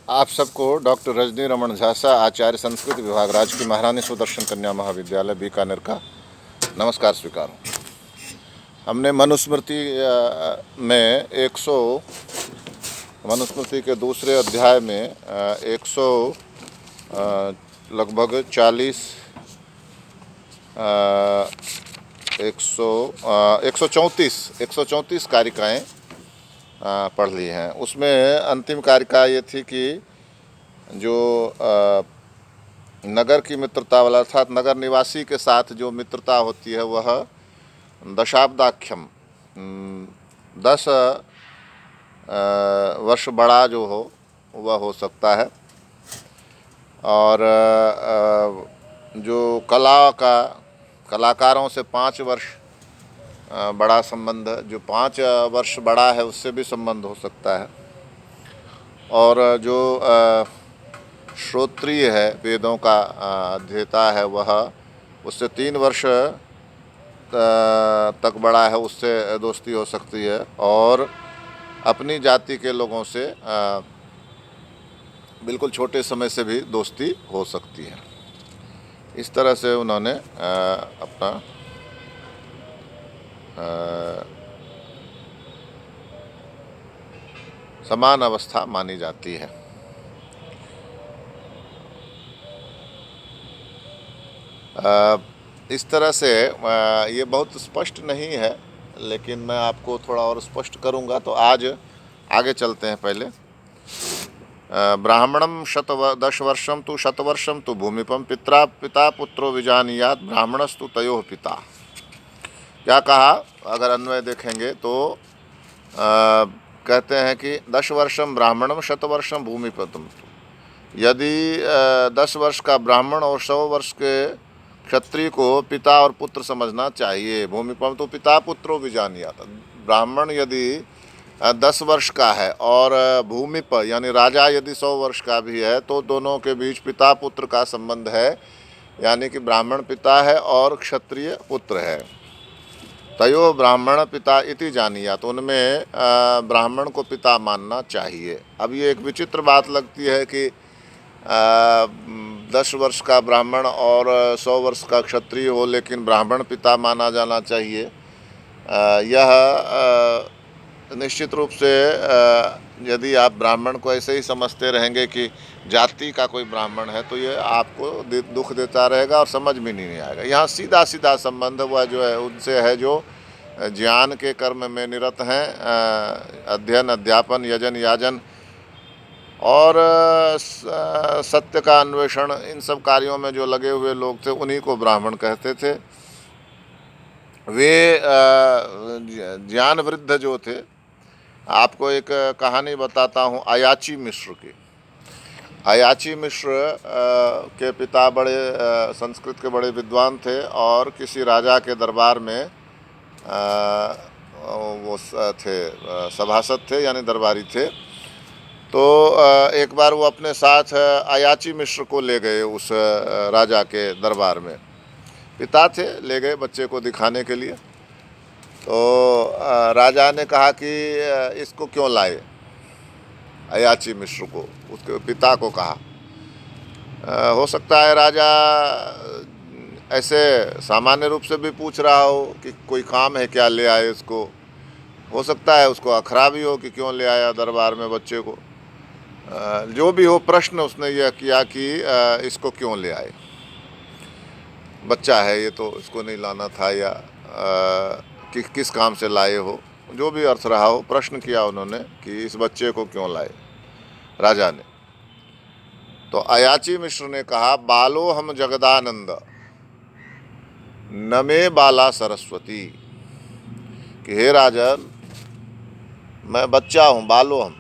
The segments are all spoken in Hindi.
आप सबको डॉक्टर रजनी रमन झासा, आचार्य संस्कृत विभाग, राजकीय महारानी सुदर्शन कन्या महाविद्यालय बीकानेर का नमस्कार स्वीकार हूँ। हमने मनुस्मृति में 100 मनुस्मृति के दूसरे अध्याय में 100 लगभग 40 134 कारिकाएँ पढ़ ली हैं। उसमें अंतिम कारिका ये थी कि जो नगर की मित्रता वाला अर्थात नगर निवासी के साथ जो मित्रता होती है वह दशाब्दाख्यम 10 वर्ष बड़ा जो हो वह हो सकता है। और जो कलाकारों से 5 वर्ष बड़ा संबंध, जो 5 वर्ष बड़ा है उससे भी संबंध हो सकता है। और जो श्रोत्रिय है, वेदों का अध्येता है, वह उससे 3 वर्ष तक बड़ा है, उससे दोस्ती हो सकती है। और अपनी जाति के लोगों से बिल्कुल छोटे समय से भी दोस्ती हो सकती है। इस तरह से उन्होंने अपना समान अवस्था मानी जाती है। इस तरह से ये बहुत स्पष्ट नहीं है, लेकिन मैं आपको थोड़ा और स्पष्ट करूंगा। तो आज आगे चलते हैं। पहले ब्राह्मणम 10 वर्षम तु शतवर्षम तु भूमिपम पिता पुत्रो विजानीयात ब्राह्मणस्तु तयोः पिता। क्या कहा? अगर अन्वय देखेंगे तो कहते हैं कि 10 वर्षम ब्राह्मणम शतवर्षम भूमिपतम। यदि 10 वर्ष का ब्राह्मण और 100 वर्ष के क्षत्रिय को पिता और पुत्र समझना चाहिए। भूमिपम तो पिता पुत्रो विजानीयात। ब्राह्मण यदि 10 वर्ष का है और भूमिप यानी राजा यदि 100 वर्ष का भी है तो दोनों के बीच पिता पुत्र का संबंध है, यानी कि ब्राह्मण पिता है और क्षत्रिय पुत्र है। तयो ब्राह्मण पिता इति जानीयात। उनमें ब्राह्मण को पिता मानना चाहिए। अब ये एक विचित्र बात लगती है कि 10 वर्ष का ब्राह्मण और 100 वर्ष का क्षत्रिय हो, लेकिन ब्राह्मण पिता माना जाना चाहिए। यह निश्चित रूप से यदि आप ब्राह्मण को ऐसे ही समझते रहेंगे कि जाति का कोई ब्राह्मण है तो ये आपको दुख देता रहेगा और समझ में नहीं आएगा। यहाँ सीधा सीधा संबंध वह जो है उनसे है जो ज्ञान के कर्म में निरत हैं, अध्ययन अध्यापन यजन याजन और सत्य का अन्वेषण, इन सब कार्यों में जो लगे हुए लोग थे उन्हीं को ब्राह्मण कहते थे। वे ज्ञान वृद्ध जो थे, आपको एक कहानी बताता हूँ अयाची मिश्र की। अयाची मिश्र के पिता बड़े संस्कृत के बड़े विद्वान थे और किसी राजा के दरबार में वो थे, सभासद थे यानी दरबारी थे। तो एक बार वो अपने साथ अयाची मिश्र को ले गए उस राजा के दरबार में। पिता थे, ले गए बच्चे को दिखाने के लिए। तो राजा ने कहा कि इसको क्यों लाए, अयाची मिश्र को, उसके पिता को कहा। हो सकता है राजा ऐसे सामान्य रूप से भी पूछ रहा हो कि कोई काम है क्या, ले आए इसको। हो सकता है उसको अखरा भी हो कि क्यों ले आया दरबार में बच्चे को। जो भी हो, प्रश्न उसने यह किया कि इसको क्यों ले आए, बच्चा है ये तो इसको नहीं लाना था, या किस काम से लाए हो, जो भी अर्थ रहा हो, प्रश्न किया उन्होंने कि इस बच्चे को क्यों लाए राजा ने। तो अयाची मिश्र ने कहा, बालो हम जगदानंद नमे बाला सरस्वती, कि हे राजन मैं बच्चा हूँ, बालो हम,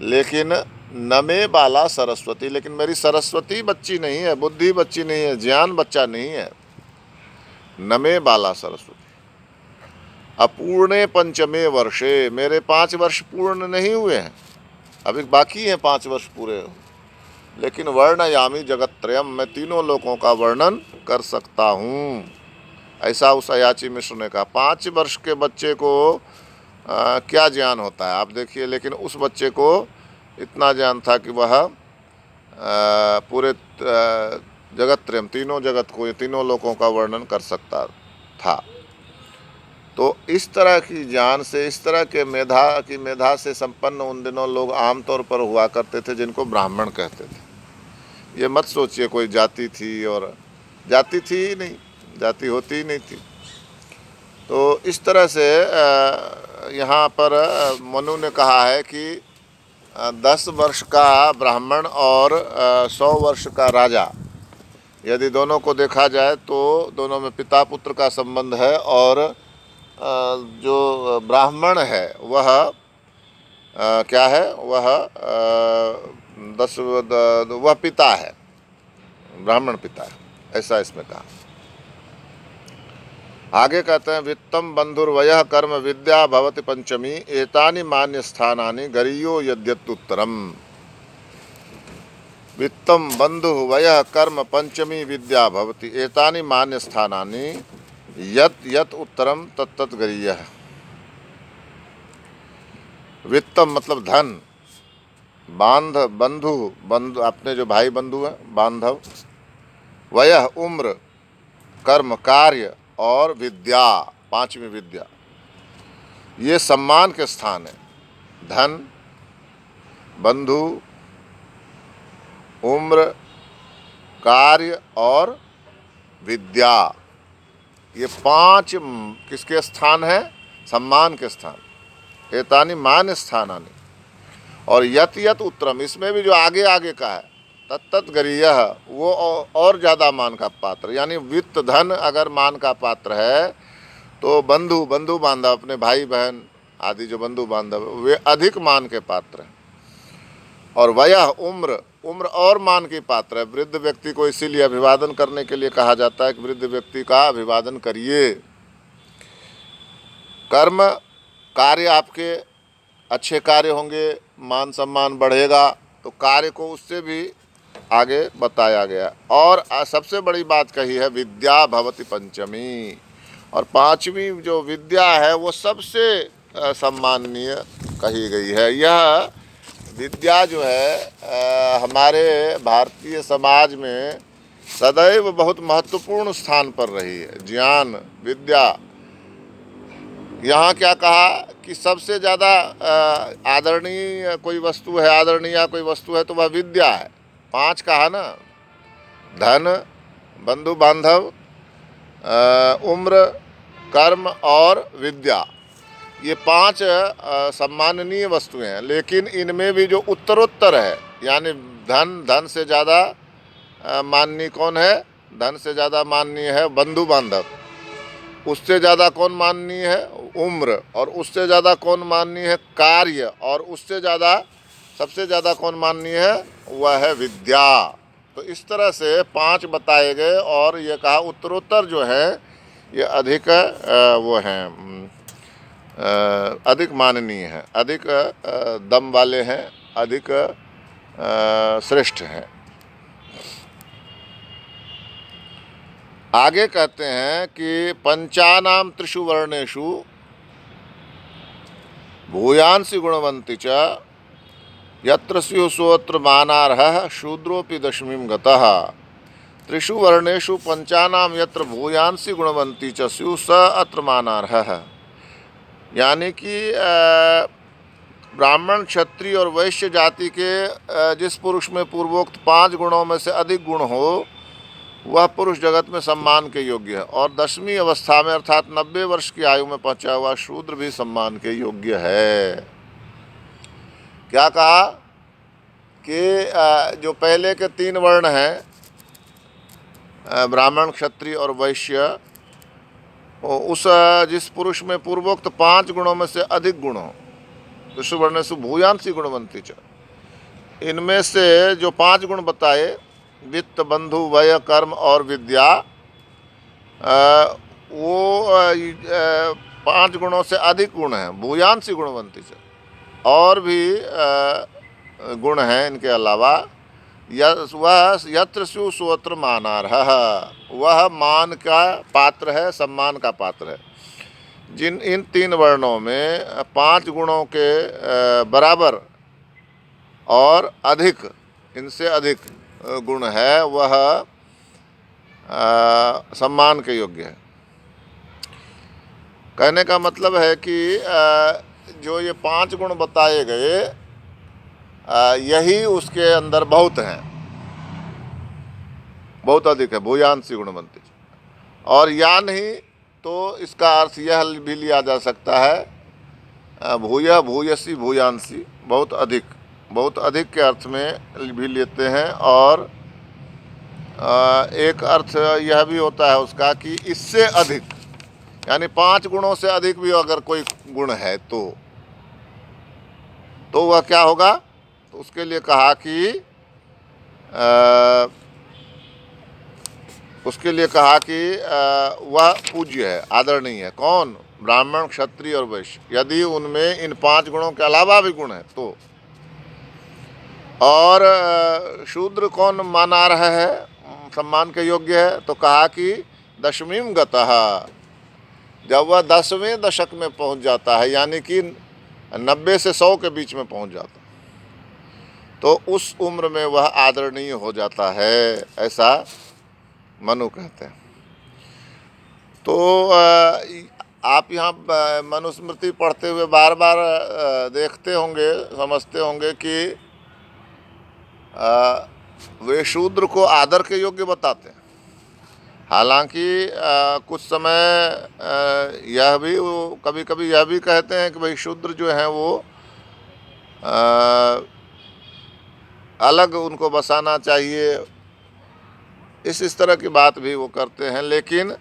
लेकिन नमे बाला सरस्वती, लेकिन मेरी सरस्वती बच्ची नहीं है, बुद्धि बच्ची नहीं है, ज्ञान बच्चा नहीं है। नमे बाला सरस्वती। अपूर्णे पंचमे वर्षे, मेरे 5 वर्ष पूर्ण नहीं हुए हैं, अभी बाकी हैं 5 वर्ष पूरे। लेकिन वर्णयामि जगत्त्रयम, मैं तीनों लोकों का वर्णन कर सकता हूँ, ऐसा उस अयाची मिश्र ने कहा। 5 वर्ष के बच्चे को क्या ज्ञान होता है आप देखिए, लेकिन उस बच्चे को इतना ज्ञान था कि वह पूरे जगत त्रयम, तीनों जगत को, ये तीनों लोकों का वर्णन कर सकता था। तो इस तरह की ज्ञान से, इस तरह के मेधा से संपन्न उन दिनों लोग आमतौर पर हुआ करते थे, जिनको ब्राह्मण कहते थे। ये मत सोचिए कोई जाति थी, और जाति थी ही नहीं, जाति होती ही नहीं थी। तो इस तरह से यहाँ पर मनु ने कहा है कि 10 वर्ष का ब्राह्मण और 100 वर्ष का राजा, यदि दोनों को देखा जाए तो दोनों में पिता पुत्र का संबंध है, और जो ब्राह्मण है वह क्या है, वह वह पिता है, ब्राह्मण पिता है, ऐसा इसमें कहा। आगे कहते हैं वित्तम बंधुर्वयः कर्म विद्या भवति पंचमी एतानि मान्य स्थानानि गरीयो यद्यत्तुत्तरम। वित्तम बंधु वयः कर्म पंचमी विद्या भवति एतानि मान्य स्थानानि यत् यत् उत्तरम तत्तत् गरीयः। वित्तम मतलब धन, बंधु अपने जो भाई बंधु हैं, बांधव, वयः उम्र, कर्म कार्य, और विद्या, पांचवी विद्या, ये सम्मान के स्थान है। धन, बंधु, उम्र, कार्य और विद्या, ये 5 किसके स्थान है? सम्मान के स्थान। एतानि मान स्थानानि, और यत यत उत्तरम, इसमें भी जो आगे आगे का है, तत्तत् गरीयः, वो और ज़्यादा मान का पात्र। यानी वित्त धन अगर मान का पात्र है, तो बंधु बांधव, अपने भाई बहन आदि जो बंधु बांधव, वे अधिक मान के पात्र हैं। और वयः उम्र और मान की पात्र है। वृद्ध व्यक्ति को इसीलिए अभिवादन करने के लिए कहा जाता है कि वृद्ध व्यक्ति का अभिवादन करिए। कर्म कार्य, आपके अच्छे कार्य होंगे, मान सम्मान बढ़ेगा, तो कार्य को उससे भी आगे बताया गया। और सबसे बड़ी बात कही है विद्या भवति पंचमी, और 5वीं जो विद्या है वो सबसे सम्माननीय कही गई है। यह विद्या जो है हमारे भारतीय समाज में सदैव बहुत महत्वपूर्ण स्थान पर रही है। ज्ञान, विद्या, यहाँ क्या कहा कि सबसे ज़्यादा आदरणीय कोई वस्तु है, आदरणीय कोई वस्तु है तो वह विद्या है। 5 कहा ना, धन, बंधु बांधव, उम्र, कर्म और विद्या, ये 5 सम्माननीय वस्तुएं हैं। लेकिन इनमें भी जो उत्तरोत्तर है, यानी धन से ज़्यादा माननीय कौन है? धन से ज़्यादा माननीय है बंधु बांधव, उससे ज़्यादा कौन माननीय है? उम्र, और उससे ज़्यादा कौन माननीय है? कार्य, और उससे ज़्यादा, सबसे ज़्यादा कौन माननीय है? वह है विद्या। तो इस तरह से 5 बताए गए, और ये कहा उत्तरोत्तर जो है ये अधिक वो हैं, अधिक माननीय हैं, अधिक दम वाले हैं, अधिक श्रेष्ठ हैं। आगे कहते हैं कि पंचानाम त्रिषु वर्णेषु भूयांसि गुणवंती च यत्र स्युः सोऽत्र मानार्हः शूद्रोऽपि दशमीं गतः। त्रिषु वर्णेषु पंचानाम यत्र भूयांसि गुणवंती च स्युः स अत्र मानार्हः। यानी कि ब्राह्मण, क्षत्रिय और वैश्य जाति के जिस पुरुष में पूर्वोक्त 5 गुणों में से अधिक गुण हो, वह पुरुष जगत में सम्मान के योग्य है। और 10वीं अवस्था में अर्थात 90 वर्ष की आयु में पहुंचा हुआ शूद्र भी सम्मान के योग्य है। क्या कहा कि जो पहले के 3 वर्ण हैं, ब्राह्मण, क्षत्रिय और वैश्य, उस जिस पुरुष में पूर्वोक्त 5 गुणों में से अधिक गुण हो, त्रिषु वर्णेषु भूयांसि गुणवंती च, इनमें से जो 5 गुण बताए, वित्त, बंधु, वय, कर्म और विद्या, वो 5 गुणों से अधिक गुण हैं, भूयांसि गुणवंती च। और भी गुण हैं इनके अलावा। वह यत्र स्युः सोऽत्र मानार्हः, वह मान का पात्र है, सम्मान का पात्र है। जिन इन 3 वर्णों में 5 गुणों के बराबर और अधिक, इनसे अधिक गुण है वह सम्मान के योग्य है। कहने का मतलब है कि जो ये 5 गुण बताए गए यही उसके अंदर बहुत हैं, बहुत अधिक है, भूयांसी गुणवंती। और या नहीं तो इसका अर्थ यह भी लिया जा सकता है भूय भूयसी भूयांसी, बहुत अधिक, बहुत अधिक के अर्थ में भी लेते हैं। और एक अर्थ यह भी होता है उसका कि इससे अधिक, यानी 5 गुणों से अधिक भी अगर कोई गुण है तो वह क्या होगा, तो उसके लिए कहा कि वह पूज्य है, आदरणीय है। कौन? ब्राह्मण, क्षत्रिय और वैश्य, यदि उनमें इन 5 गुणों के अलावा भी गुण है तो। और शूद्र कौन माना रहा है सम्मान के योग्य है, तो कहा कि 10वीं गतः, जब वह 10वें दशक में पहुंच जाता है, यानी कि 90 से 100 के बीच में पहुंच जाता है, तो उस उम्र में वह आदरणीय हो जाता है, ऐसा मनु कहते हैं। तो आप यहाँ मनुस्मृति पढ़ते हुए बार बार देखते होंगे, समझते होंगे कि वे शूद्र को आदर के योग्य बताते हैं। हालांकि कुछ समय यह भी कभी कभी यह भी कहते हैं कि भाई शूद्र जो हैं वो अलग उनको बसाना चाहिए, इस तरह की बात भी वो करते हैं। लेकिन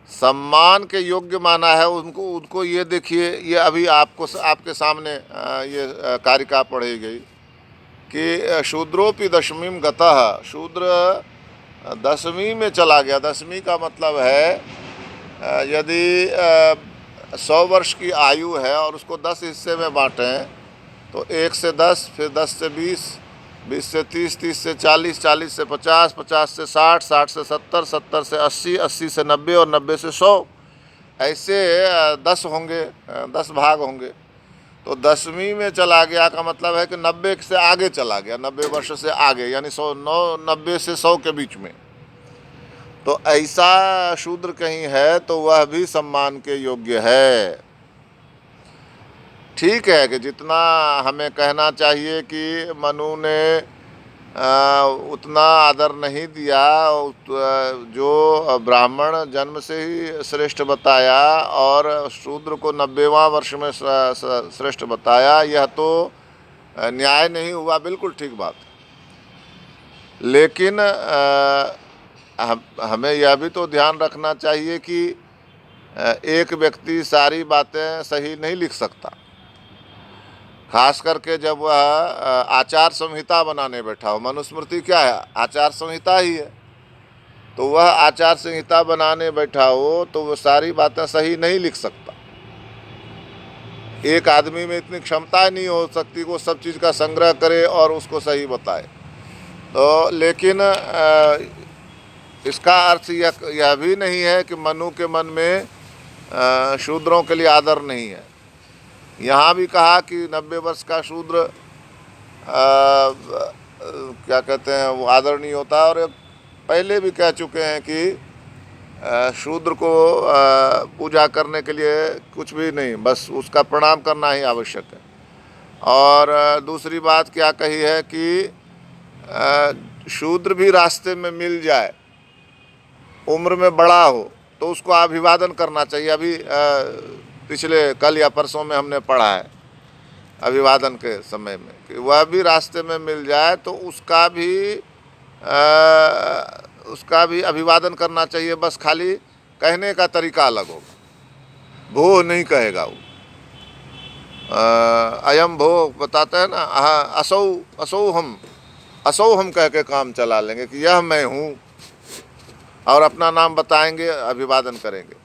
सम्मान के योग्य माना है उनको ये देखिए, ये अभी आपके सामने ये कारिका पढ़ी गई कि शूद्रोपि 10वीं गतः, शूद्र 10वीं में चला गया। 10वीं का मतलब है यदि 100 वर्ष की आयु है और उसको 10 हिस्से में बांटें तो 1 से 10, फिर 10 से 20, 20 से 30, 30 से 40, 40 से 50, 50 से 60, 60 से 70, 70 से 80, 80 से 90 और 90 से 100, ऐसे 10 होंगे, 10 भाग होंगे। तो 10वीं में चला गया का मतलब है कि 90 से आगे चला गया, 90 वर्ष से आगे, यानी 90 से 100 के बीच में। तो ऐसा शूद्र कहीं है तो वह भी सम्मान के योग्य है। ठीक है कि जितना हमें कहना चाहिए कि मनु ने उतना आदर नहीं दिया, जो ब्राह्मण जन्म से ही श्रेष्ठ बताया और शूद्र को 90वां वर्ष में श्रेष्ठ बताया, यह तो न्याय नहीं हुआ, बिल्कुल ठीक बात। लेकिन हमें यह भी तो ध्यान रखना चाहिए कि एक व्यक्ति सारी बातें सही नहीं लिख सकता, खास करके जब वह आचार संहिता बनाने बैठा हो। मनुस्मृति क्या है? आचार संहिता ही है। तो वह आचार संहिता बनाने बैठा हो तो वह सारी बातें सही नहीं लिख सकता। एक आदमी में इतनी क्षमता नहीं हो सकती कि वो सब चीज़ का संग्रह करे और उसको सही बताए। तो लेकिन इसका अर्थ यह भी नहीं है कि मनु के मन में शूद्रों के लिए आदर नहीं है। यहाँ भी कहा कि 90 वर्ष का शूद्र क्या कहते हैं, वो आदरणीय होता है। और पहले भी कह चुके हैं कि शूद्र को पूजा करने के लिए कुछ भी नहीं, बस उसका प्रणाम करना ही आवश्यक है। और दूसरी बात क्या कही है कि शूद्र भी रास्ते में मिल जाए, उम्र में बड़ा हो, तो उसको अभिवादन करना चाहिए। अभी पिछले कल या परसों में हमने पढ़ा है अभिवादन के समय में कि वह भी रास्ते में मिल जाए तो उसका भी अभिवादन करना चाहिए। बस खाली कहने का तरीका अलग होगा, भो नहीं कहेगा वो। अयम भो बताते हैं ना, असौ हम कह के काम चला लेंगे कि यह मैं हूँ, और अपना नाम बताएंगे, अभिवादन करेंगे।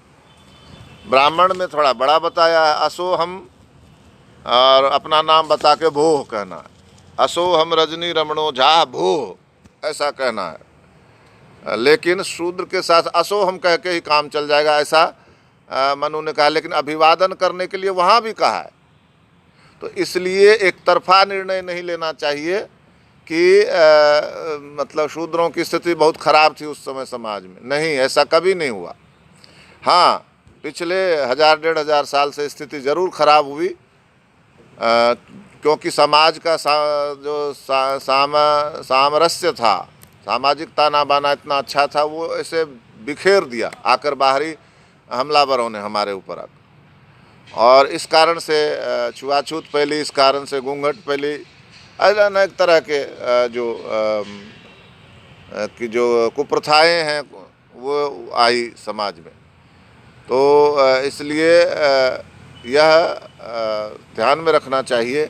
ब्राह्मण में थोड़ा बड़ा बताया है, असो हम, और अपना नाम बता के भो कहना है। असो हम रजनी रमणो झा भो, ऐसा कहना है। लेकिन शूद्र के साथ असो हम कह के ही काम चल जाएगा, ऐसा मनु ने कहा। लेकिन अभिवादन करने के लिए वहाँ भी कहा है। तो इसलिए एक तरफा निर्णय नहीं लेना चाहिए कि मतलब शूद्रों की स्थिति बहुत ख़राब थी उस समय समाज में। नहीं, ऐसा कभी नहीं हुआ। हाँ, पिछले 1000-1500 साल से स्थिति ज़रूर ख़राब हुई, क्योंकि समाज का सामरस्य था, सामाजिक ताना बाना इतना अच्छा था, वो ऐसे बिखेर दिया आकर बाहरी हमलावरों ने हमारे ऊपर आकर। और इस कारण से छुआछूत फैली, इस कारण से घूंघट फैली, अनेक तरह के जो कुप्रथाएं हैं वो आई समाज में। तो इसलिए यह ध्यान में रखना चाहिए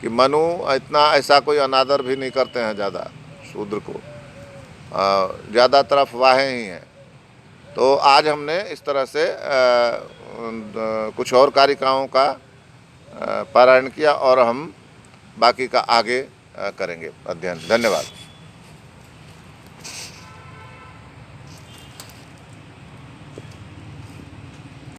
कि मनु इतना ऐसा कोई अनादर भी नहीं करते हैं ज़्यादा शूद्र को, ज़्यादातर अफवाहें ही हैं। तो आज हमने इस तरह से कुछ और कारिकाओं का पारायण किया और हम बाकी का आगे करेंगे अध्ययन। धन्यवाद।